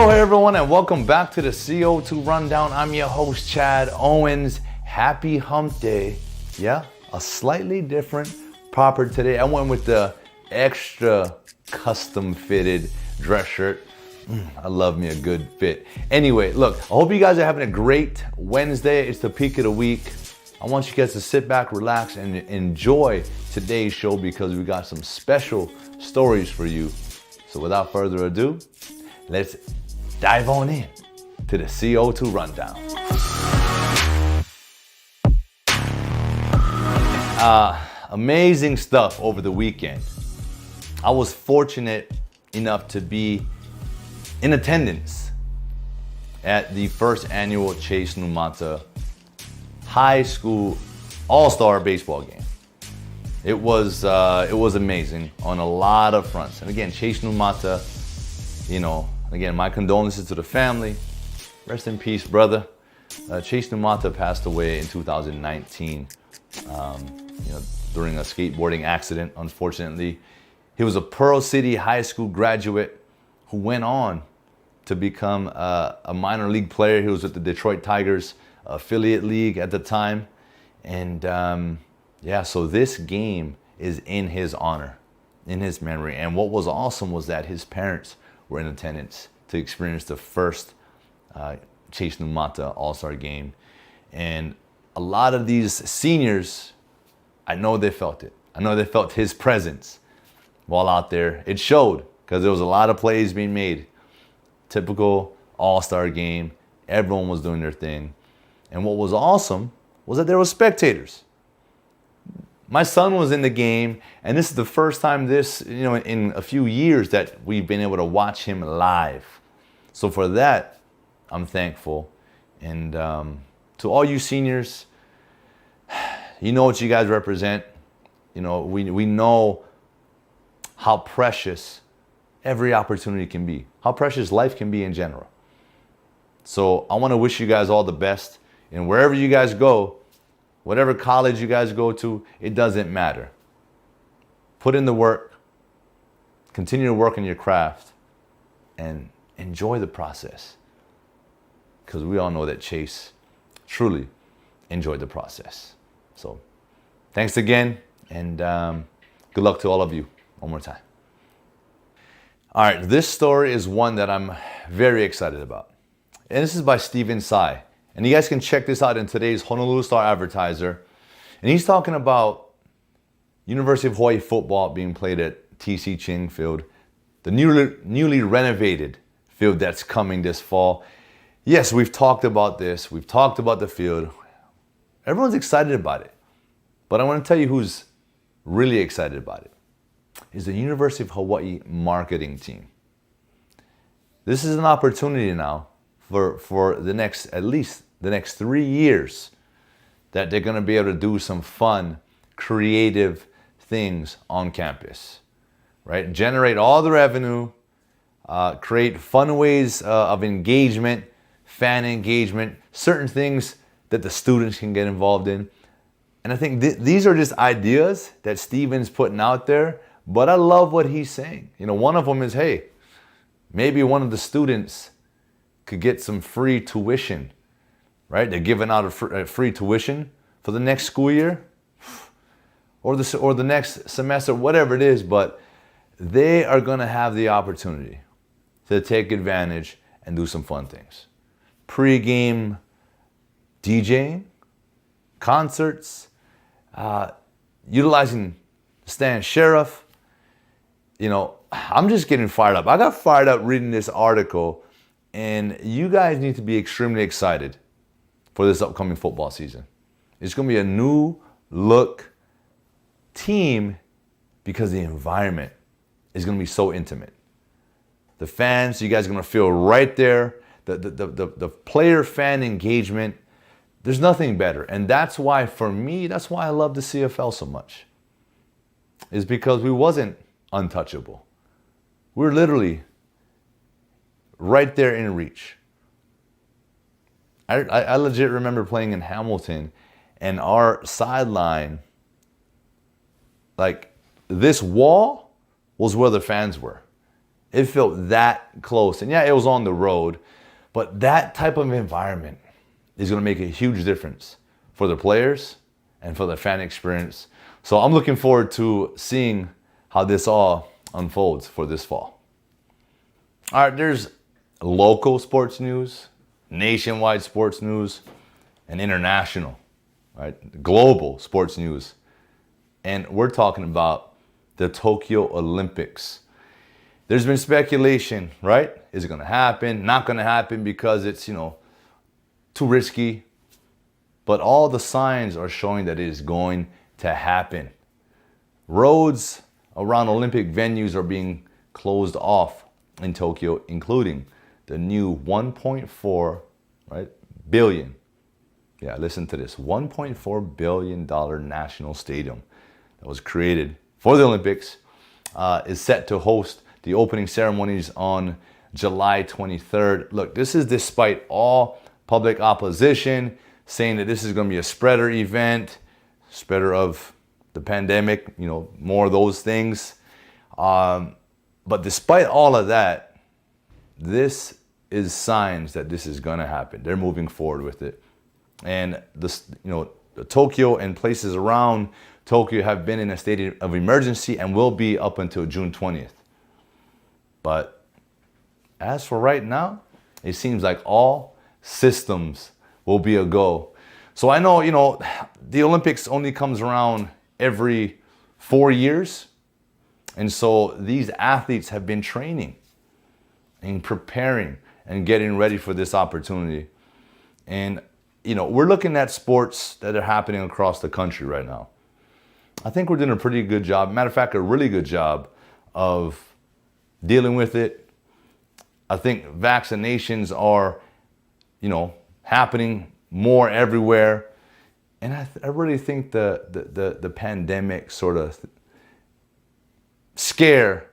Hey everyone, and welcome back to the CO2 Rundown. I'm your host, Chad Owens. Happy Hump Day. Yeah, a slightly different popper today. I went with the extra custom fitted dress shirt. I love me a good fit. Anyway, look, I hope you guys are having a great Wednesday. It's the peak of the week. I want you guys to sit back, relax, and enjoy today's show because we got some special stories for you. So without further ado, let's dive on in to the CO2 Rundown. Amazing stuff over the weekend. I was fortunate enough to be in attendance at the first annual Chace Numata high school all-star baseball game. It was amazing on a lot of fronts. And again, Chace Numata, again, my condolences to the family. Rest in peace, brother. Chace Numata passed away in 2019, during a skateboarding accident, unfortunately. He was a Pearl City High School graduate who went on to become a minor league player. He was with the Detroit Tigers affiliate league at the time. And so this game is in his honor, in his memory. And what was awesome was that his parents were in attendance to experience the first Chace Numata All-Star game. And a lot of these seniors, I know they felt it. I know they felt his presence while out there. It showed because there was a lot of plays being made. Typical All-Star game. Everyone was doing their thing. And what was awesome was that there were spectators. My son was in the game, and this is the first time in a few years that we've been able to watch him live. So for that, I'm thankful. And to all you seniors, you know what you guys represent. We know how precious every opportunity can be, how precious life can be in general. So I want to wish you guys all the best. And wherever you guys go, whatever college you guys go to, it doesn't matter. Put in the work, continue to work on your craft, and enjoy the process. Because we all know that Chace truly enjoyed the process. So thanks again, and good luck to all of you one more time. All right, this story is one that I'm very excited about. And this is by Stephen Tsai. And you guys can check this out in today's Honolulu Star-Advertiser. And he's talking about University of Hawaii football being played at TC Ching Field, the newly renovated field that's coming this fall. Yes, we've talked about this. We've talked about the field. Everyone's excited about it. But I want to tell you who's really excited about it. Is the University of Hawaii marketing team. This is an opportunity now for at least the next 3 years that they're going to be able to do some fun, creative things on campus, right? Generate all the revenue, create fun ways of engagement, fan engagement, certain things that the students can get involved in. And I think these are just ideas that Steven's putting out there, but I love what he's saying. One of them is, hey, maybe one of the students could get some free tuition, right? They're giving out a free tuition for the next school year or the next semester, whatever it is, but they are going to have the opportunity to take advantage and do some fun things. Pre-game DJing, concerts, utilizing Stan Sheriff. I'm just getting fired up. I got fired up reading this article. And you guys need to be extremely excited for this upcoming football season. It's going to be a new look team because the environment is going to be so intimate. The fans, you guys are going to feel right there. The player-fan engagement, there's nothing better. And that's why, for me, that's why I love the CFL so much. Is because we wasn't untouchable. We're literally right there in reach. I legit remember playing in Hamilton, and our sideline, like this wall was where the fans were. It felt that close. And yeah, it was on the road, but that type of environment is going to make a huge difference for the players and for the fan experience. So I'm looking forward to seeing how this all unfolds for this fall. All right, there's local sports news, nationwide sports news, and international, right? Global sports news. And we're talking about the Tokyo Olympics. There's been speculation, right? Is it going to happen? Not going to happen because it's, too risky. But all the signs are showing that it is going to happen. Roads around Olympic venues are being closed off in Tokyo, including the new 1.4 billion. Yeah, listen to this. $1.4 billion national stadium that was created for the Olympics is set to host the opening ceremonies on July 23rd. Look, this is despite all public opposition saying that this is going to be a spreader event, spreader of the pandemic, more of those things. But despite all of that, this is signs that this is going to happen. They're moving forward with it. And Tokyo and places around Tokyo have been in a state of emergency and will be up until June 20th. But as for right now, it seems like all systems will be a go. So I know, the Olympics only comes around every 4 years. And so these athletes have been training and preparing and getting ready for this opportunity. And, we're looking at sports that are happening across the country right now. I think we're doing a pretty good job. Matter of fact, a really good job of dealing with it. I think vaccinations are, happening more everywhere. And I really think the pandemic sort of scare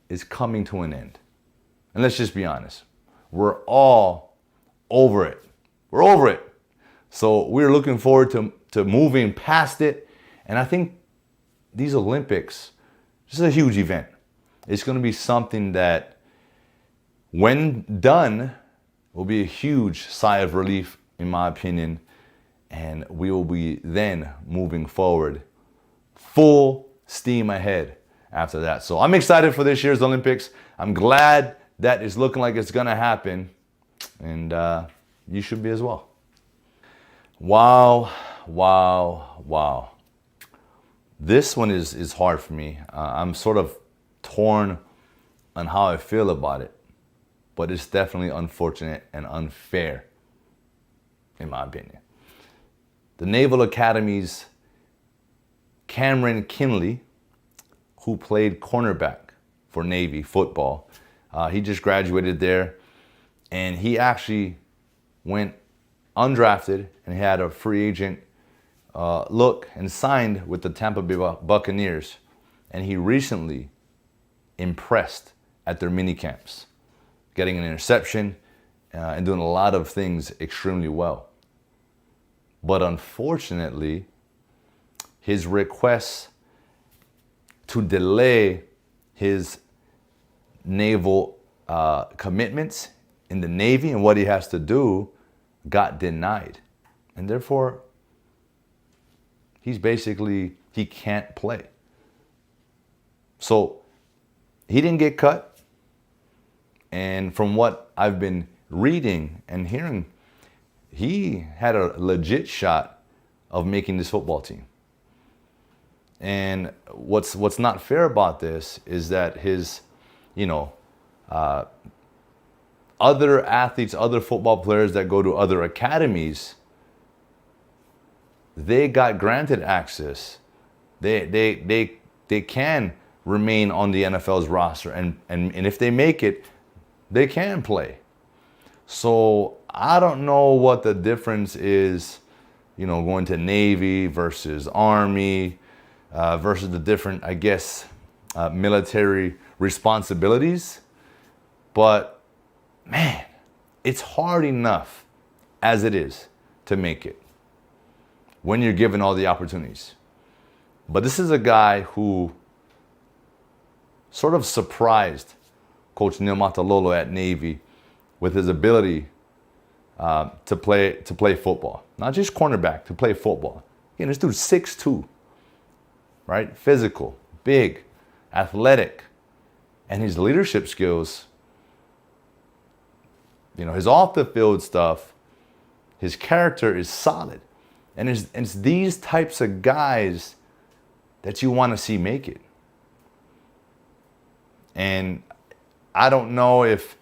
is coming to an end. And let's just be honest. We're all over it. We're over it. So we're looking forward to moving past it. And I think these Olympics, this is a huge event. It's going to be something that, when done, will be a huge sigh of relief, in my opinion. And we will be then moving forward full steam ahead after that. So I'm excited for this year's Olympics. I'm glad that it's looking like it's going to happen. And you should be as well. Wow. This one is hard for me. I'm sort of torn on how I feel about it. But it's definitely unfortunate and unfair, in my opinion. The Naval Academy's Cameron Kinley, who played cornerback for Navy football, he just graduated there, and he actually went undrafted and had a free agent look and signed with the Tampa Bay Buccaneers. And he recently impressed at their mini camps, getting an interception and doing a lot of things extremely well. But unfortunately, his requests to delay his naval commitments in the Navy and what he has to do got denied. And therefore, he can't play. So he didn't get cut. And from what I've been reading and hearing, he had a legit shot of making this football team. And what's not fair about this is that his, other athletes, other football players that go to other academies, they got granted access. They can remain on the NFL's roster, and if they make it, they can play. So I don't know what the difference is, going to Navy versus Army, versus the different, military responsibilities. But man, it's hard enough as it is to make it when you're given all the opportunities. But this is a guy who sort of surprised Coach Numata at Navy, with his ability to play football. Not just cornerback, to play football. Again, this dude's 6'2", right? Physical, big, athletic, and his leadership skills, his off the field stuff, his character is solid. And it's these types of guys that you want to see make it. And I don't know if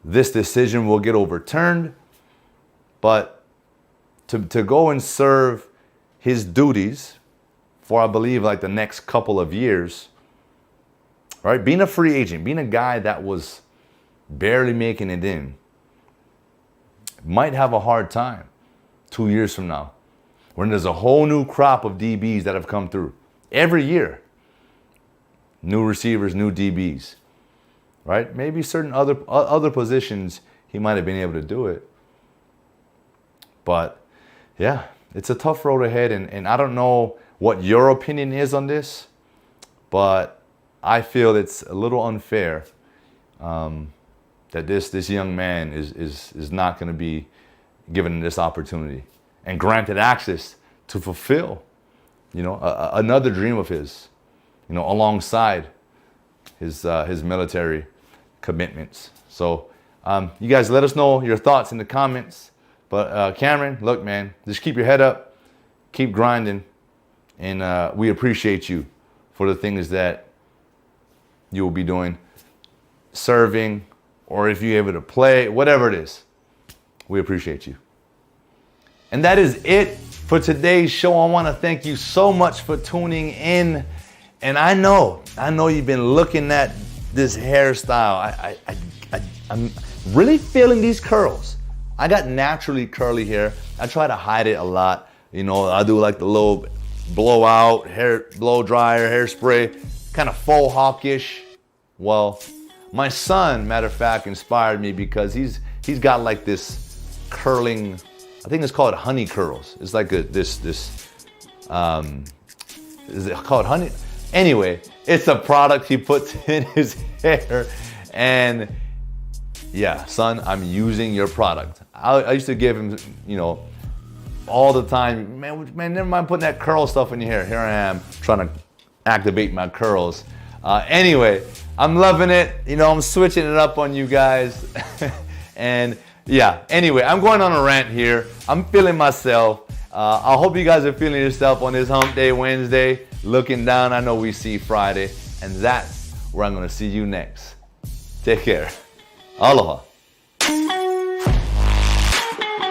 this decision will get overturned, but to go and serve his duties for, I believe, like the next couple of years, right? Being a free agent, being a guy that was barely making it in, might have a hard time 2 years from now, when there's a whole new crop of DBs that have come through every year. New receivers, new DBs, right? Maybe certain other positions he might have been able to do it. But yeah, it's a tough road ahead, and I don't know what your opinion is on this, but I feel it's a little unfair that this young man is not going to be given this opportunity and granted access to fulfill, another dream of his, alongside his military commitments. So you guys let us know your thoughts in the comments. But Cameron, look, man, just keep your head up, keep grinding, and we appreciate you for the things that you will be doing, serving, or if you're able to play, whatever it is, we appreciate you. And that is it for today's show. I want to thank you so much for tuning in. And I know you've been looking at this hairstyle. I'm really feeling these curls. I got naturally curly hair. I try to hide it a lot. I do like the little blowout, hair blow dryer, hairspray, kind of faux hawkish. Well, my son, matter of fact, inspired me because he's got like this curling, I think it's called honey curls. It's like is it called honey? Anyway, it's a product he puts in his hair, and yeah, son, I'm using your product. I used to give him, all the time, man, never mind putting that curl stuff in your hair. Here I am trying to activate my curls. Anyway, I'm loving it. I'm switching it up on you guys. And yeah, anyway, I'm going on a rant here. I'm feeling myself. I hope you guys are feeling yourself on this Hump Day Wednesday. Looking down, I know we see Friday. And that's where I'm going to see you next. Take care. Aloha.